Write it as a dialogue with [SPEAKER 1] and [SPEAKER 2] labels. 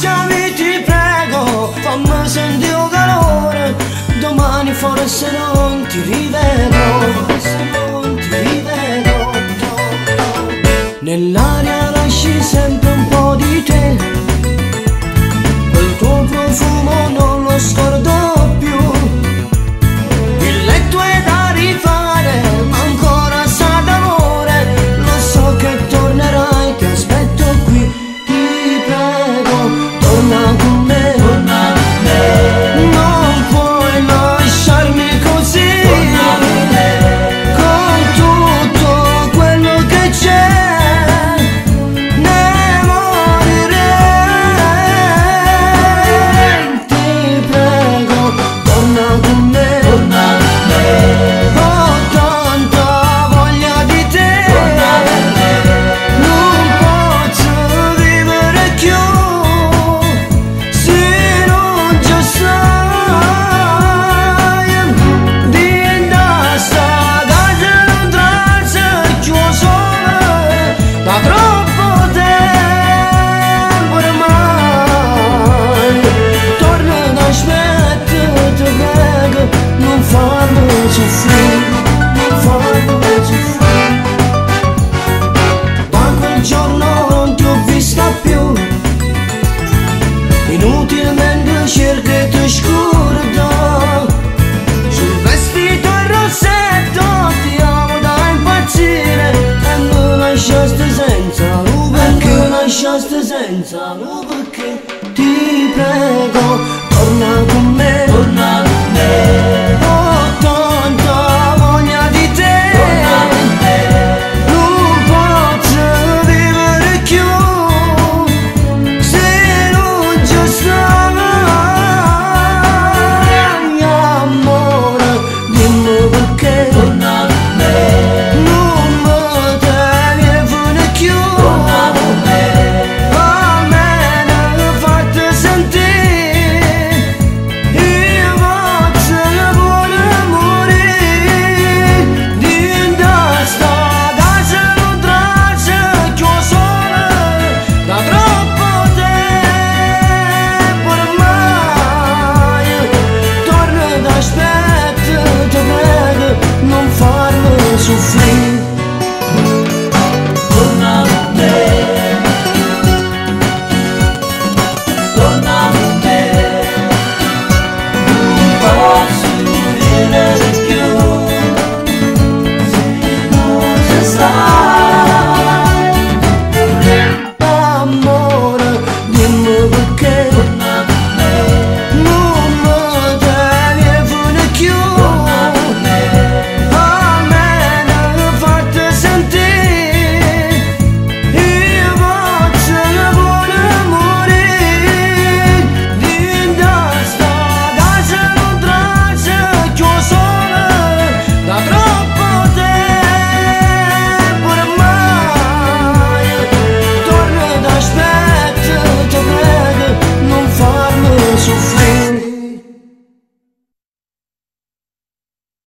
[SPEAKER 1] abbracciami ti prego, fammi sentire un calore, domani forse non ti rivedo, forse non ti rivedo. Nell'aria lasci sempre un po' di te, quel tuo profumo non lo scordo più. Il letto è da rifare, ma ancora sa d'amore, lo so che tornerai, ti aspetto qui, ti prego, torna con me, torna con me. Non puoi lasciarmi così, torna con me, con tutto quello che c'è. Da quel giorno non ti ho vista più, inutilmente cerchi di scordare, sul vestito il rossetto ti amo da impazzire, e mi lasciaste senza lo perché, mi lasciaste senza lo perché. Ti prego, torna con me, torna